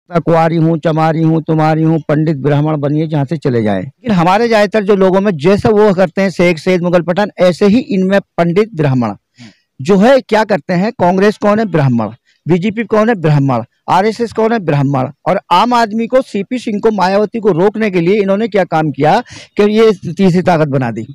कुंवारी हूँ, चमारी हूँ, तुम्हारी हूँ, पंडित ब्राह्मण बनिए जहाँ से चले जाएं। लेकिन हमारे ज्यादातर जो लोगों में जैसा वो करते हैं शेख सैयद मुगल पठान, ऐसे ही इनमें पंडित ब्राह्मण जो है क्या करते हैं। कांग्रेस कौन है? ब्राह्मण। बीजेपी कौन है? ब्राह्मण। आरएसएस कौन है? ब्राह्मण। और आम आदमी को, सीपी सिंह को, मायावती को रोकने के लिए इन्होंने क्या काम किया कि ये तीसरी ताकत बना दी।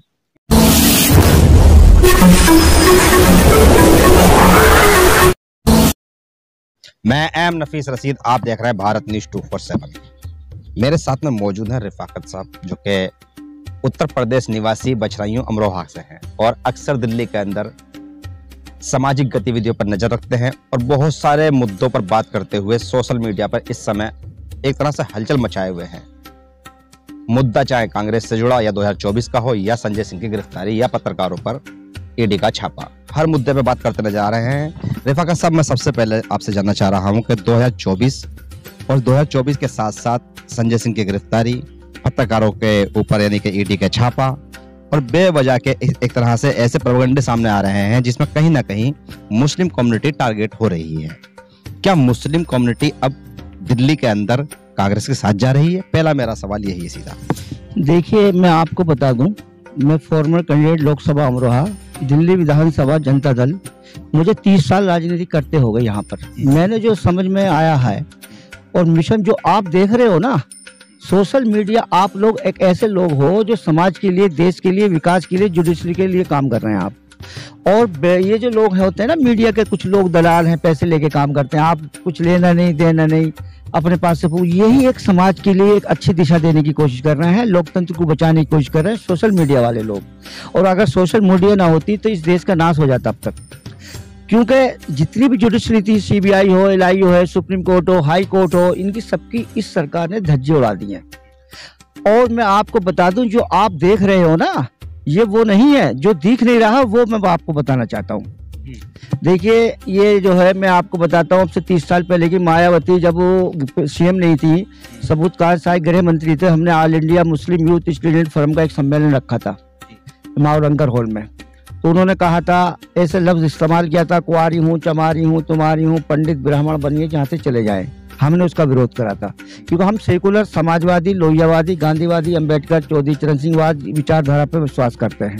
मैं एम नफीस रशीद, आप देख रहे हैं भारत न्यूज 247। मेरे साथ में मौजूद हैं रिफाकत साहब, जो कि उत्तर प्रदेश निवासी बछराइयों अमरोहा से हैं और अक्सर दिल्ली के अंदर सामाजिक गतिविधियों पर नजर रखते हैं और बहुत सारे मुद्दों पर बात करते हुए सोशल मीडिया पर इस समय एक तरह से हलचल मचाए हुए हैं। मुद्दा चाहे कांग्रेस से जुड़ा या 2024 का हो, या संजय सिंह की गिरफ्तारी, या पत्रकारों पर ईडी का छापा, हर मुद्दे पे बात करते नजर आ रहे हैं। रिफाकत साहब, मैं सबसे पहले आपसे जानना चाह रहा हूं कि 2024 और 2024 के साथ साथ संजय सिंह की गिरफ्तारी, पत्रकारों के ऊपर यानी कि ईडी का छापा और बेवजह के एक तरह से ऐसे प्रोपेगेंडे सामने आ रहे हैं जिसमें कहीं ना कहीं मुस्लिम कम्युनिटी टारगेट हो रही है। क्या मुस्लिम कम्युनिटी अब दिल्ली के अंदर कांग्रेस के साथ जा रही है? पहला मेरा सवाल यही है सीधा। देखिए, मैं आपको बता दूं, मैं फॉर्मर कैंडिडेट लोकसभा अमरोहा, दिल्ली विधानसभा जनता दल। मुझे 30 साल राजनीति करते हो गए यहाँ पर। मैंने जो समझ में आया है और मिशन जो आप देख रहे हो ना, सोशल मीडिया, आप लोग एक ऐसे लोग हो जो समाज के लिए, देश के लिए, विकास के लिए, जुडिशरी के लिए काम कर रहे हैं आप। और ये जो लोग होते हैं ना मीडिया के, कुछ लोग दलाल हैं, पैसे लेके काम करते हैं। आप कुछ लेना नहीं, देना नहीं, अपने पास से यही एक समाज के लिए एक अच्छी दिशा देने की कोशिश कर रहे हैं, लोकतंत्र को बचाने की कोशिश कर रहे हैं सोशल मीडिया वाले लोग। और अगर सोशल मीडिया ना होती तो इस देश का नाश हो जाता अब तक। क्योंकि जितनी भी जुडिशरी थी, सीबीआई हो, एलआईओ है, सुप्रीम कोर्ट हो, हाई कोर्ट हो, इनकी सबकी इस सरकार ने धज्जी उड़ा दी है। और मैं आपको बता दूं, जो आप देख रहे हो ना, ये वो नहीं है जो दिख नहीं रहा, वो मैं आपको बताना चाहता हूँ। देखिए, ये जो है मैं आपको बताता हूँ, अब से 30 साल पहले की मायावती जब वो सीएम नहीं थी, सबूतकार साहब गृह मंत्री थे, हमने all India Muslim youth student forum का एक सम्मेलन रखा था मावरंकर हॉल में। तो उन्होंने कहा था, ऐसे लफ्ज इस्तेमाल किया था, कुंवारी हूँ, चमारी हूँ, तुम्हारी हूँ, पंडित ब्राह्मण बनिए जहाँ से चले जाएं। हमने उसका विरोध करा था क्योंकि हम सेकुलर, समाजवादी, लोहियावादी, गांधीवादी, अंबेडकर, चौधरी चरण सिंहवाद विचारधारा पर विश्वास करते हैं।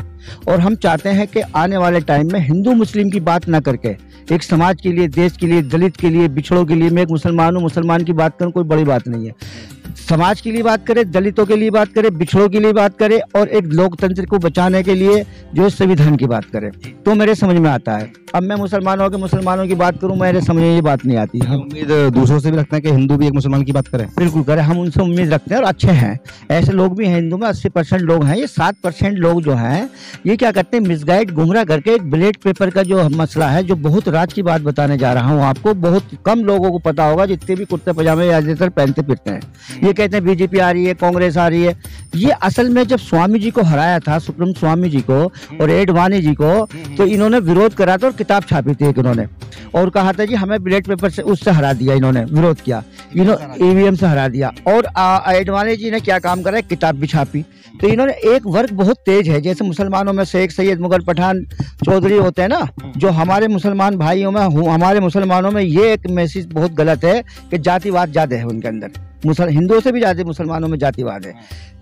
और हम चाहते हैं कि आने वाले टाइम में हिंदू मुस्लिम की बात ना करके एक समाज के लिए, देश के लिए, दलित के लिए, बिछड़ों के लिए, मैं एक मुसलमान हूँ, मुसलमान की बात करूँ कोई बड़ी बात नहीं है। समाज के लिए बात करें, दलितों के लिए बात करें, बिछड़ों के लिए बात करें और एक लोकतंत्र को बचाने के लिए जो संविधान की बात करें, तो मेरे समझ में आता है। अब मैं मुसलमानों की बात करूं, मेरे समझ में ये बात नहीं आती। हम उम्मीद दूसरों से भी रखते हैं कि हिंदू भी एक मुसलमान की बात करें। बिल्कुल करें, हम उनसे उम्मीद रखते हैं और अच्छे हैं। ऐसे लोग भी हैं हिंदू में, 80% लोग हैं। ये 7% लोग जो हैं, ये क्या करते हैं, मिसगाइड, गुमराह करके एक ब्लेड पेपर का जो मसला है, जो बहुत राज की बात बताने जा रहा हूँ आपको, बहुत कम लोगों को पता होगा, जितने भी कुर्ते पजामे ज्यादातर पहनते फिरते हैं। ये कहते हैं बीजेपी आ रही है, कांग्रेस आ रही है। ये असल में जब स्वामी जी को हराया था, सुप्रीम स्वामी जी को और एडवाणी जी को, तो इन्होंने विरोध करा था और किताब छापी थी इन्होंने, और कहा था जी हमें ब्लेड पेपर से उससे हरा दिया, इन्होंने विरोध किया, इन्होंने ईवीएम से हरा दिया। और एडवाणी जी ने क्या काम करा, किताब भी छापी। तो इन्होंने, एक वर्ग बहुत तेज है, जैसे मुसलमानों में शेख सैयद मुगल पठान चौधरी होते हैं ना, जो हमारे मुसलमान भाइयों में, हमारे मुसलमानों में ये एक मैसेज बहुत गलत है कि जातिवाद ज्यादा है उनके अंदर। हिंदुओं से भी ज्यादा मुसलमानों में जातिवाद है।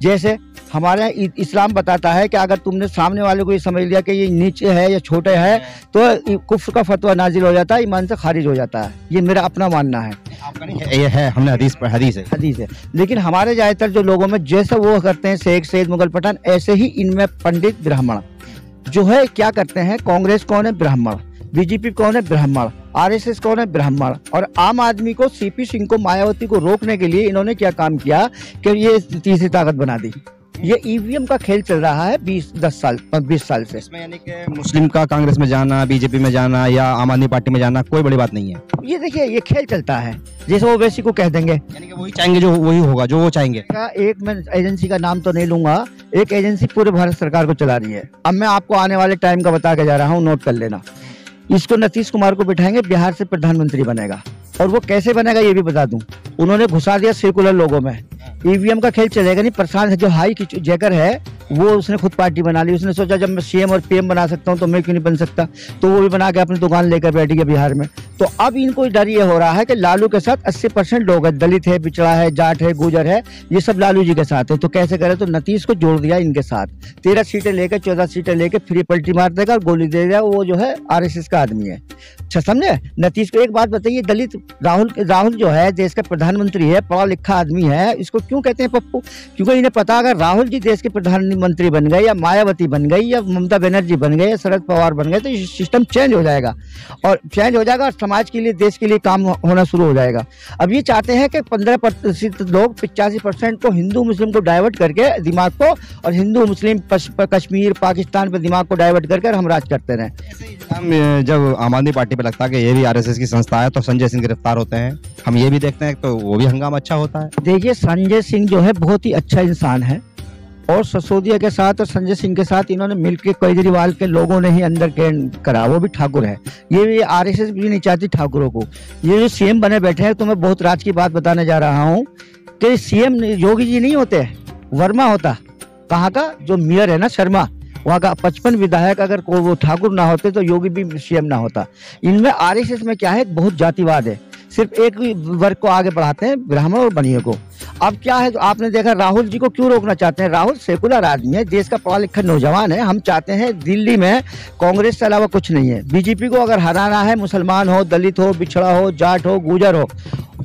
जैसे हमारे इस्लाम बताता है कि अगर तुमने सामने वाले को ये समझ लिया कि ये नीचे है या छोटे है, तो कुफ्र का फतवा नाजिल हो जाता है, ईमान से खारिज हो जाता है। ये मेरा अपना मानना है। आपका नहीं है, ये है, हमने हदीस है। लेकिन हमारे ज्यादातर जो लोगों में जैसा वो करते हैं शेख सैयद मुगल पठान, ऐसे ही इनमें पंडित ब्राह्मण जो है क्या करते हैं। कांग्रेस कौन है? ब्राह्मण। बीजेपी कौन है? ब्राह्मण। आरएसएस कौन है? ब्राह्मण। और आम आदमी को, सीपी सिंह को, मायावती को रोकने के लिए इन्होंने क्या काम किया कि ये तीसरी ताकत बना दी। ये ईवीएम का खेल चल रहा है 20 साल से। इसमें यानी कि मुस्लिम का कांग्रेस में जाना, बीजेपी में जाना या आम आदमी पार्टी में जाना कोई बड़ी बात नहीं है। ये देखिए, ये खेल चलता है, जैसे वो वैसी को कह देंगे, यानी कि वही चाहेंगे, जो वही होगा जो वो चाहेंगे। एक मैं एजेंसी का नाम तो नहीं लूंगा, एक एजेंसी पूरे भारत सरकार को चला रही है। अब मैं आपको आने वाले टाइम का बता के जा रहा हूँ, नोट कर लेना। इसको नीतीश कुमार को बिठाएंगे, बिहार से प्रधानमंत्री बनेगा। और वो कैसे बनेगा ये भी बता दूं, उन्होंने घुसा दिया सेकुलर लोगों में। ईवीएम का खेल चलेगा नहीं। प्रशांत जो हाई जैकर है, वो उसने खुद पार्टी बना ली। उसने सोचा जब मैं सीएम और पीएम बना सकता हूँ तो मैं क्यों नहीं बन सकता, तो वो भी बना के अपनी दुकान लेकर बैठी है बिहार में। तो अब इनको डर ये हो रहा है कि लालू के साथ 80% लोग हैं, दलित है, पिछड़ा है, जाट है, गुजर है, ये सब लालू जी के साथ है। तो कैसे करे, तो नीतीश को जोड़ दिया इनके साथ, 13 सीटें लेकर 14 सीटें लेकर फ्री पलटी मार देगा और गोली दे देगा। वो जो है आरएसएस का आदमी है। अच्छा समझे। नीतीश को एक बात बताइए, दलित राहुल जो है देश का प्रधानमंत्री है, पढ़ा लिखा आदमी है, इसको क्यों कहते हैं पप्पू? क्योंकि इन्हें पता अगर राहुल जी देश के प्रधानमंत्री बन गए या मायावती बन गई या ममता बनर्जी बन गए या शरद पवार बन गए तो ये सिस्टम चेंज हो जाएगा और समाज के लिए, देश के लिए काम होना शुरू हो जाएगा। अब ये चाहते हैं कि 15% लोग 85% को हिंदू मुस्लिम को डाइवर्ट करके दिमाग को, और हिंदू मुस्लिम कश्मीर पाकिस्तान पे दिमाग को डाइवर्ट करके हम राज करते रहें। जब आम आदमी पार्टी पे लगता है कि ये भी आरएसएस की संस्था है तो संजय सिंह गिरफ्तार होते हैं, हम ये भी देखते हैं तो वो भी हंगामा अच्छा होता है। देखिए संजय सिंह जो है बहुत ही अच्छा इंसान है और सिसोदिया के साथ और संजय सिंह के साथ इन्होंने मिलकर केजरीवाल के लोगों ने ही अंदर के करा, वो भी ठाकुर है। ये भी आरएसएस भी नहीं चाहती ठाकुरों को। ये जो सीएम बने बैठे हैं तो मैं बहुत राज की बात बताने जा रहा हूँ कि सीएम योगी जी नहीं होते, वर्मा होता। कहाँ का? जो मेयर है ना शर्मा, वहाँ का 55 विधायक अगर कोई वो ठाकुर ना होते तो योगी भी सीएम ना होता। इनमें आरएसएस में क्या है, बहुत जातिवाद है, सिर्फ एक वर्ग को आगे बढ़ाते हैं, ब्राह्मण और बनिए को। अब क्या है, तो आपने देखा राहुल जी को क्यों रोकना चाहते हैं। राहुल सेकुलर आदमी है, देश का पढ़ा लिखा नौजवान है। हम चाहते हैं दिल्ली में कांग्रेस के अलावा कुछ नहीं है। बीजेपी को अगर हराना है, मुसलमान हो, दलित हो, पिछड़ा हो, जाट हो, गुजर हो,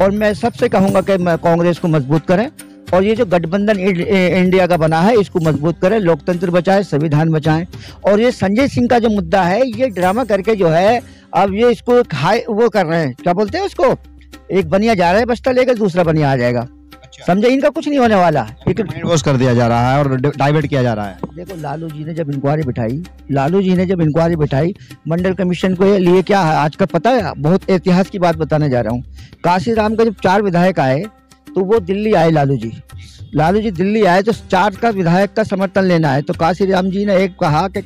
और मैं सबसे कहूंगा कि कांग्रेस को मजबूत करें और ये जो गठबंधन इंडिया का बना है इसको मजबूत करें, लोकतंत्र बचाएं, संविधान बचाएं। और ये संजय सिंह का जो मुद्दा है, ये ड्रामा करके जो है अब ये इसको वो कर रहे हैं, क्या बोलते हैं उसको, एक बनिया जा रहा है बस्ता लेकर, दूसरा बनिया आ जाएगा। समझे, इनका कुछ नहीं होने वाला, एक वॉश कर दिया जा रहा है और डाइवर्ट किया जा रहा है। देखो लालू जी ने जब इंक्वायरी बिठाई मंडल कमीशन को लिए, क्या है आज का पता है, बहुत इतिहास की बात बताने जा रहा हूँ। काशीराम का जब 4 विधायक आए तो वो दिल्ली आए, लालू जी दिल्ली आए तो 4 का विधायक का समर्थन लेना है। तो काशीराम जी ने एक कहा कि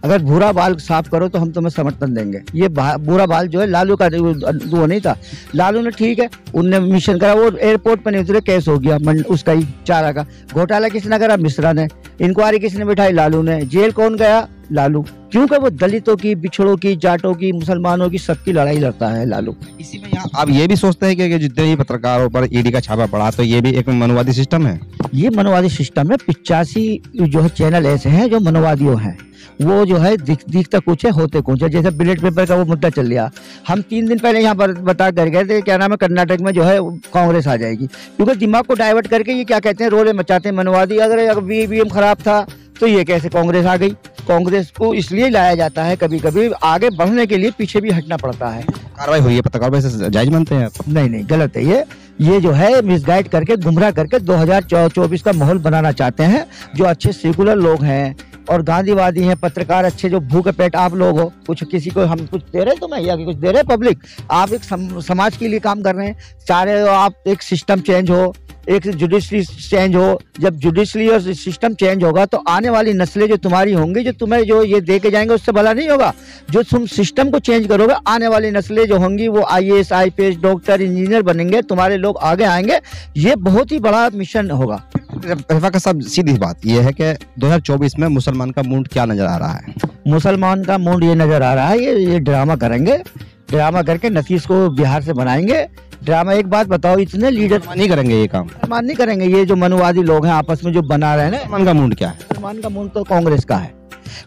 अगर भूरा बाल साफ करो तो हम तुम्हें समर्थन देंगे। ये भूरा बाल जो है लालू का वो नहीं था। लालू ने ठीक है, उनने मिशन करा, वो एयरपोर्ट पर नहीं उतरे, केस हो गया उसका ही 4 का। घोटाला किसने करा? मिश्रा ने। इंक्वायरी किसने बिठाई? लालू ने। जेल कौन गया? लालू। क्योंकि वो दलितों की, बिछड़ों की, जाटों की, मुसलमानों की, सबकी लड़ाई लड़ता है लालू। इसी में यहाँ आप ये भी सोचते हैं कि जितने भी पत्रकारों पर ईडी का छापा पड़ा तो ये भी एक मनोवादी सिस्टम है? ये मनोवादी सिस्टम है। 85 जो है चैनल ऐसे हैं जो मनोवादियों हैं। वो जो है दिखता कुछ है, होते कुछ है। जैसे बिलेट पेपर का वो मुद्दा चल रहा, हम 3 दिन पहले यहाँ पर बता कर गए थे, क्या नाम है, कर्नाटक में जो है कांग्रेस आ जाएगी, क्योंकि दिमाग को डाइवर्ट करके ये क्या कहते हैं, रोले मचाते हैं मनोवादी। अगर वीवीएम खराब था तो ये कैसे कांग्रेस आ गई। कांग्रेस को इसलिए लाया जाता है, कभी कभी आगे बढ़ने के लिए पीछे भी हटना पड़ता है। कार्रवाई हुई है पत्रकारों से, जायज मानते हैं आप? नहीं, गलत है। ये जो है मिसगाइड करके, गुमराह करके 2024 का माहौल बनाना चाहते हैं। जो अच्छे सेकुलर लोग हैं और गांधीवादी हैं, पत्रकार अच्छे, जो भूखे पेट आप लोग हो, कुछ किसी को हम कुछ दे रहे तो मैं या कुछ दे रहे पब्लिक, आप एक समाज के लिए काम कर रहे हैं, चाह रहे हो आप एक सिस्टम चेंज हो, एक जुडिशरी चेंज हो। जब जुडिशरी और सिस्टम चेंज होगा तो आने वाली नस्लें जो तुम्हारी होंगी, जो तुम्हें जो ये दे के जाएंगे उससे भला नहीं होगा। जो तुम सिस्टम को चेंज करोगे, आने वाली नस्लें जो होंगी वो IAS, IPS, डॉक्टर, इंजीनियर बनेंगे, तुम्हारे लोग आगे आएंगे। ये बहुत ही बड़ा मिशन होगा। रफाकत साहब, सीधी बात यह है कि 2024 में मुसलमान का मूड क्या नजर आ रहा है? मुसलमान का मूड ये नजर आ रहा है, ये ड्रामा करेंगे, ड्रामा करके नीतीश को बिहार से बनाएंगे। ड्रामा, एक बात बताओ, इतने लीडर नहीं करेंगे ये काम, नहीं करेंगे। ये जो मनोवादी लोग हैं आपस में जो बना रहे हैं ना, मुसलमान का मूड क्या है? मुसलमान का मूड तो कांग्रेस का है।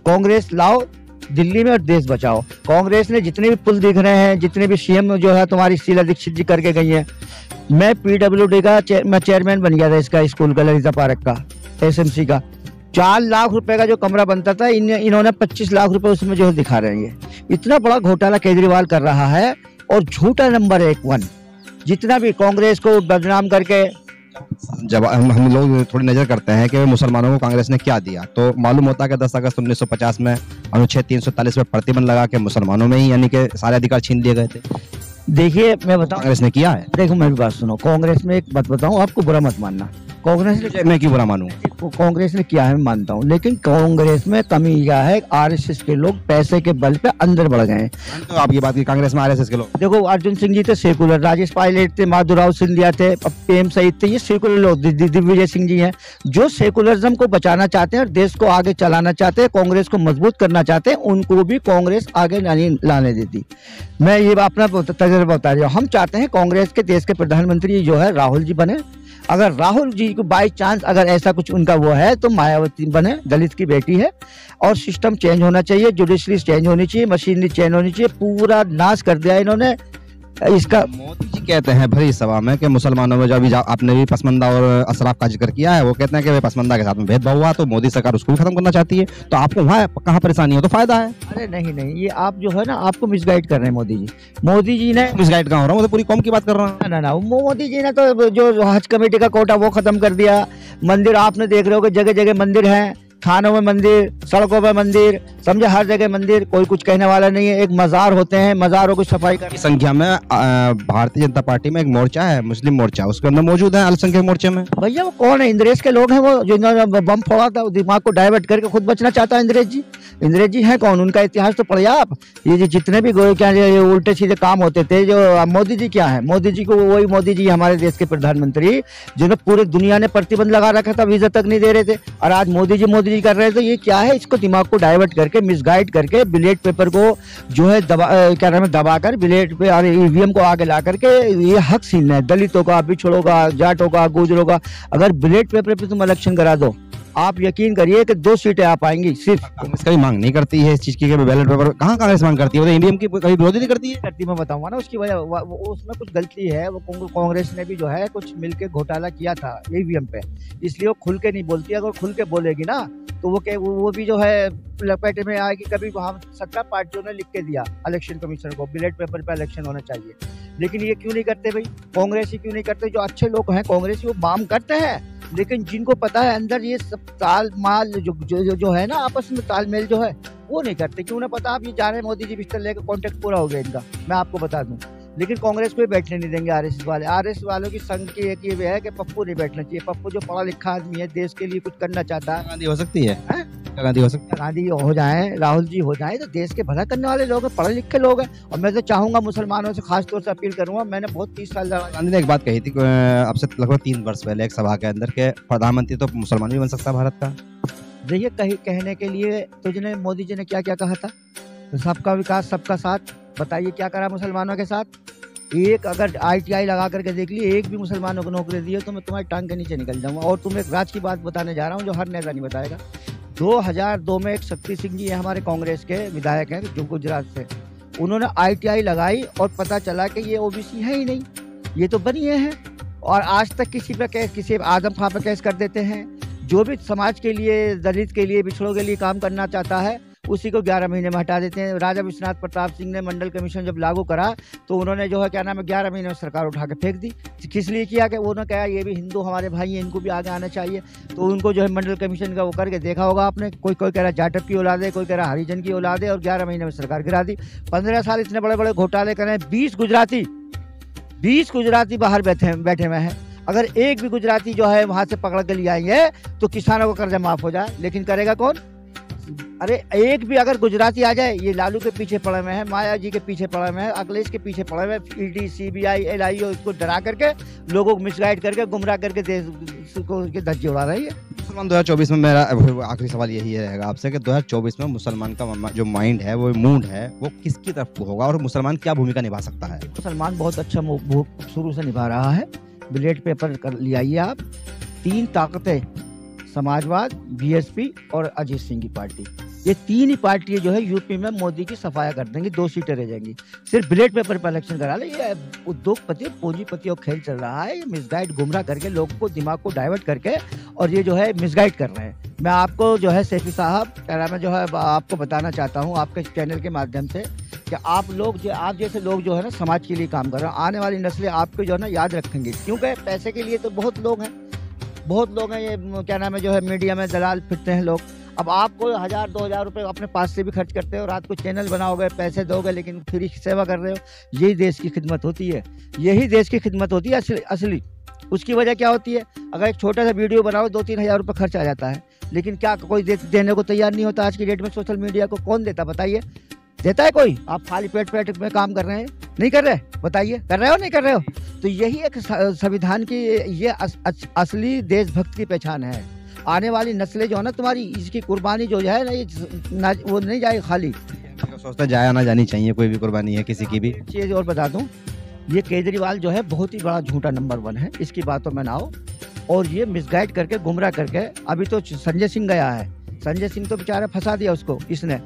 कांग्रेस लाओ दिल्ली में और देश बचाओ। कांग्रेस ने जितने भी पुल दिख रहे हैं, जितने भी सीएम जो है तुम्हारी शीला दीक्षित जी करके गई है। मैं PWD का मैं चेयरमैन बन गया था, इसका स्कूल का, ललिता पार्क का, SMC का। 4 लाख रुपए का जो कमरा बनता था, इन्होंने 25 लाख रुपए उसमें जो है दिखा रहे हैं। इतना बड़ा घोटाला केजरीवाल कर रहा है और झूठा नंबर 1 जितना भी कांग्रेस को बदनाम करके। जब हम लोग थोड़ी नजर करते हैं कि मुसलमानों को कांग्रेस ने क्या दिया, तो मालूम होता है कि 10 अगस्त 1950 में अनुच्छेद 340 में प्रतिबंध लगा के मुसलमानों में ही यानी कि सारे अधिकार छीन लिए गए थे। देखिए मैं बताऊं, कांग्रेस ने किया है। देखो मेरी बात सुनो, कांग्रेस में एक बात बताऊं आपको, बुरा मत मानना। कांग्रेस ने मैं क्यों बुरा मानूं? कांग्रेस ने किया है मैं मानता हूँ, लेकिन कांग्रेस में कमी यह है आरएसएस के लोग पैसे के बल पे अंदर बढ़ गए हैं। तो आप ये बात की कांग्रेस में आरएसएस के लोग, देखो अर्जुन सिंह जी थे सेकुलर, राजेश पायलट थे, माधुराव सिंधिया थे, प्रेम सहित थे, ये सेकुलर लोग। दिग्विजय सिंह जी हैं जो सेकुलरिज्म को बचाना चाहते हैं और देश को आगे चलाना चाहते हैं, कांग्रेस को मजबूत करना चाहते हैं, उनको भी कांग्रेस आगे नहीं लाने देती। मैं ये अपना तजर्बा बता रहा हूँ। हम चाहते हैं कांग्रेस के देश के प्रधानमंत्री जो है राहुल जी बने। अगर राहुल जी को बाई चांस अगर ऐसा कुछ उनका वो है तो मायावती बने, दलित की बेटी है। और सिस्टम चेंज होना चाहिए, जुडिशरी चेंज होनी चाहिए, मशीनरी चेंज होनी चाहिए। पूरा नाश कर दिया इन्होंने इसका। मोदी जी कहते हैं भरी सभा में कि मुसलमानों में जो अभी आपने भी पसमंदा और अशराफ का जिक्र किया है, वो कहते हैं कि वे पसमंदा के साथ में भेदभाव हुआ तो मोदी सरकार उसको भी खत्म करना चाहती है, तो आपको वहाँ कहाँ परेशानी हो तो फायदा है। अरे नहीं नहीं, ये आप जो है ना आपको मिसगाइड कर रहे हैं मोदी जी ने। मिसगाइड कहाँ हो रहा हूँ, मैं तो पूरी कौम की बात कर रहा हूँ। ना मोदी जी ने तो जो हज कमेटी का कोटा वो खत्म कर दिया। मंदिर आपने देख रहे हो कि जगह जगह मंदिर हैं, थानों में मंदिर, सड़कों पर मंदिर, समझे, हर जगह मंदिर, कोई कुछ कहने वाला नहीं है। एक मजार होते हैं, मजारों की सफाई की संख्या में भारतीय जनता पार्टी में एक मोर्चा है, मुस्लिम मोर्चा, उसके अंदर मौजूद है अल्पसंख्यक मोर्चे में। भैया वो कौन है? इंद्रेश के लोग हैं वो, जिन्होंने बम फोड़ा था, दिमाग को डाइवर्ट करके खुद बचना चाहता है इंद्रेश जी हैं कौन? उनका इतिहास तो पढ़िए आप। ये जितने भी क्या ये उल्टे सीधे काम होते थे, जो मोदी जी क्या है, मोदी जी को वही मोदी जी हमारे देश के प्रधानमंत्री जिन्हें पूरी दुनिया ने प्रतिबंध लगा रखा था, वीजा तक नहीं दे रहे थे, और आज मोदी जी कर रहे थे। ये क्या है? इसको दिमाग को डाइवर्ट करके मिसगाइड करके बैलेट पेपर को जो है क्या नाम है दबाकर बैलेट पे और ईवीएम को आगे ला करके ये हक छीनना है दलितों का, पिछड़ों का, जाटों का, गुजरों का। अगर बैलेट पेपर पे तुम इलेक्शन करा दो, आप यकीन करिए कि 2 सीटें आ पाएंगी सिर्फ। कांग्रेस कभी मांग नहीं करती है इस चीज की बैलेट पेपर, कहाँ कांग्रेस मांग करती है? वो इंडियन की कभी विरोधी नहीं करती है। मैं बताऊंगा ना उसकी वजह, उसमें कुछ गलती है। वो कांग्रेस ने भी जो है कुछ मिलके घोटाला किया था ईवीएम पे, इसलिए वो खुल के नहीं बोलती। अगर खुल के बोलेगी ना तो वो भी जो है लपेटे में आएगी। कभी हम 17 पार्टियों ने लिख के दिया इलेक्शन कमीशन को बैलेट पेपर पे इलेक्शन होना चाहिए, लेकिन ये क्यों नहीं करते भाई? कांग्रेस ही क्यों नहीं करते? जो अच्छे लोग हैं कांग्रेस वो मांग करते हैं, लेकिन जिनको पता है अंदर ये सब तालमाल जो है ना आपस में तालमेल जो है वो नहीं करते। क्यों ना पता? आप ये जाने मोदी जी बिस्तर लेकर कॉन्टेक्ट पूरा हो गया इनका, मैं आपको बता दूं। लेकिन कांग्रेस को बैठने नहीं देंगे आरएसएस वालों की संघ की एक ये है कि पप्पू नहीं बैठना चाहिए। पप्पू जो पढ़ा लिखा आदमी है, देश के लिए कुछ करना चाहता है। गांधी हो सकती है, गांधी हो सकती है, गांधी हो जाए, राहुल जी हो जाए, तो देश के भला करने वाले लोग हैं, पढ़े लिखे लोग हैं। और मैं तो चाहूंगा मुसलमानों से खास तौर से अपील करूंगा। मैंने बहुत 30 साल गांधी ने एक बात कही थी अब से लगभग 3 वर्ष पहले एक सभा के अंदर के प्रधानमंत्री तो मुसलमान भी बन सकता है भारत का। देखिए कहने के लिए तुझने मोदी जी ने क्या क्या कहा था, सबका विकास सबका साथ। बताइए क्या करा मुसलमानों के साथ? एक अगर ITI लगा करके देख लिए, एक भी मुसलमानों को नौकरी दी है तो मैं तुम्हारी टांग के नीचे निकल जाऊंगा। और तुम्हें एक राज की बात बताने जा रहा हूँ जो हर नेता नहीं बताएगा। 2002 में एक शक्ति सिंह जी हमारे कांग्रेस के विधायक हैं जो गुजरात से, उन्होंने ITI लगाई और पता चला कि ये OBC है ही नहीं, ये तो बनिए हैं। और आज तक किसी पे केस, किसी आदम खां पे केस कर देते हैं। जो भी समाज के लिए, दलित के लिए, पिछड़ों के लिए काम करना चाहता है उसी को 11 महीने में हटा देते हैं। राजा विश्वनाथ प्रताप सिंह ने मंडल कमीशन जब लागू करा तो उन्होंने जो है क्या नाम है 11 महीने में सरकार उठा के फेंक दी। किस लिए किया? कि उन्होंने कहा ये भी हिंदू हमारे भाई हैं, इनको भी आगे आना चाहिए। तो उनको जो है मंडल कमीशन का वो करके देखा होगा आपने, कोई कह रहा जाटव की औलाद है, कोई कह रहा हरिजन की औलाद है, और 11 महीने में सरकार गिरा दी। 15 साल इतने बड़े बड़े घोटाले करे, 20 गुजराती बाहर बैठे हुए हैं। अगर एक भी गुजराती जो है वहां से पकड़ के ले आएंगे तो किसानों का कर्जा माफ हो जाए, लेकिन करेगा कौन? अरे एक भी अगर गुजराती आ जाए, ये लालू के पीछे पड़े हुए हैं, माया जी के पीछे पड़े हुए हैं, अखिलेश के पीछे पड़े हुए हैं, ED, CBI, LIO इसको डरा करके, लोगों को मिसगाइड करके, गुमराह करके देश को धज्जे उड़ा रही है। मुसलमान 2024 में मेरा आखिरी सवाल यही रहेगा आपसे कि 2024 में मुसलमान का जो माइंड है, वो मूड है, वो किसकी तरफ होगा और मुसलमान क्या भूमिका निभा सकता है? मुसलमान बहुत अच्छा शुरू से निभा रहा है। बैलेट पेपर कर लियाइए आप। 3 ताकतें, समाजवाद, BSP और अजीत सिंह की पार्टी, ये 3 ही पार्टियां जो है यूपी में मोदी की सफाया कर देंगी। 2 सीटें रह जाएंगी। सिर्फ बैलेट पेपर पर इलेक्शन करा ले। ये उद्योगपति, पूंजीपतियों का खेल चल रहा है। ये मिसगाइड, गुमराह करके लोगों को दिमाग को डाइवर्ट करके, और ये जो है मिसगाइड कर रहे हैं। मैं आपको जो है सैफी साहब क्या नाम है जो है आपको बताना चाहता हूँ आपके चैनल के माध्यम से कि आप जैसे लोग जो है ना समाज के लिए काम कर रहे हैं, आने वाली नस्लें आपको जो है ना याद रखेंगे। क्योंकि पैसे के लिए तो बहुत लोग हैं, ये क्या नाम है जो है मीडिया में दलाल फिरते हैं लोग। अब आपको 1000-2000 रुपए अपने पास से भी खर्च करते हो, रात को चैनल बनाओगे, पैसे दोगे, लेकिन फ्री सेवा कर रहे हो। यही देश की खिदमत होती है, यही देश की खिदमत होती है असली। उसकी वजह क्या होती है, अगर एक छोटा सा वीडियो बनाओ 2-3 हज़ार रुपये खर्च आ जाता है, लेकिन क्या कोई देने को तैयार नहीं होता आज की डेट में। सोशल मीडिया को कौन देता, बताइए, देता है कोई? आप खाली पेट में काम कर रहे हैं, नहीं कर रहे? बताइए, कर रहे हो नहीं कर रहे हो? तो यही एक संविधान की ये असली देशभक्त की पहचान है। आने वाली नस्लें जो है ना तुम्हारी, इसकी कुर्बानी जो है ना, वो नहीं जाएगी खाली। सोचता जाया ना जानी चाहिए कोई भी कुर्बानी है किसी की भी। चीज़ और बता दूं, ये केजरीवाल जो है बहुत ही बड़ा झूठा नंबर 1 है, इसकी बातों में ना आओ। और ये मिसगाइड करके, गुमराह करके, अभी तो संजय सिंह गया है, संजय सिंह तो बेचारा फंसा दिया उसको इसने,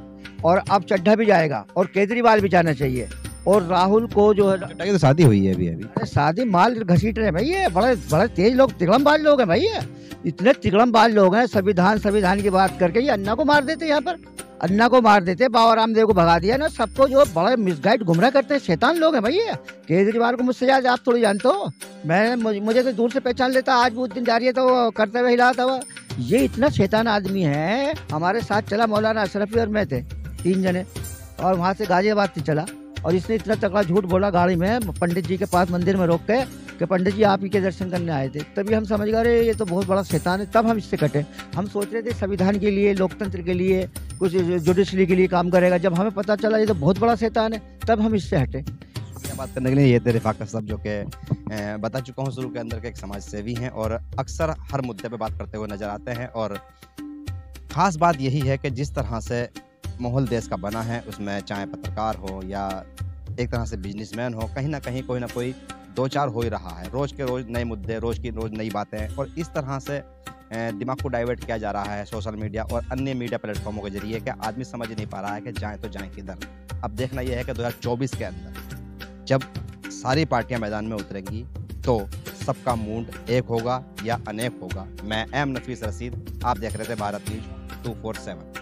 और अब चड्ढा भी जाएगा, और केजरीवाल भी जाना चाहिए। और राहुल को जो है, चड्ढा की तो शादी हुई है अभी। अरे शादी माल घसीट रहे हैं भाई, ये बड़े बड़े तेज लोग, तिगड़मबाज लोग हैं भाई, ये इतने तिगड़मबाज लोग हैं। संविधान की बात करके ये अन्ना को मार देते, यहाँ पर अन्ना को मार देते, बाबा रामदेव को भगा दिया ना, सबको जो बड़े मिसगाइड गुमराह करते हैं, शैतान लोग हैं भाई ये। केजरीवाल को मुझसे ज्यादा आप थोड़ी जानते हो, मुझे तो दूर से पहचान लेता, आज वो दिन जा रही है तो वो करते हुए हिलाता हुआ। ये इतना शैतान आदमी है। हमारे साथ चला मौलाना अशरफी और मैं थे, 3 जने, और वहाँ से गाजियाबाद से चला, और इसने इतना तगड़ा झूठ बोला गाड़ी में, पंडित जी के पास मंदिर में रोक के, कि पंडित जी आप ही के दर्शन करने आए थे। तभी हम समझ गए अरे ये तो बहुत बड़ा शैतान है, तब हम इससे कटे। हम सोच रहे थे संविधान के लिए, लोकतंत्र के लिए, कुछ जुडिशरी के लिए काम करेगा, जब हमें पता चला ये तो बहुत बड़ा शैतान है, तब हम इससे हटे। बात करने के लिए ये थे रिफाकत साहब, जो कि बता चुका हूँ शुरू के अंदर के एक समाज सेवी हैं और अक्सर हर मुद्दे पे बात करते हुए नजर आते हैं। और ख़ास बात यही है कि जिस तरह से माहौल देश का बना है, उसमें चाहे पत्रकार हो या एक तरह से बिजनेसमैन हो, कहीं ना कहीं कोई ना कोई 2-4 हो ही रहा है। रोज़ के रोज़ नए मुद्दे, रोज़ की रोज़ नई बातें, और इस तरह से दिमाग को डाइवर्ट किया जा रहा है सोशल मीडिया और अन्य मीडिया प्लेटफॉर्मों के जरिए, कि आदमी समझ नहीं पा रहा है कि जाएँ तो जाएँ किधर। अब देखना यह है कि 2024 के अंदर जब सारी पार्टियां मैदान में उतरेंगी तो सबका मूड एक होगा या अनेक होगा। मैं एम नफीस रशीद, आप देख रहे थे भारत न्यूज़ 247।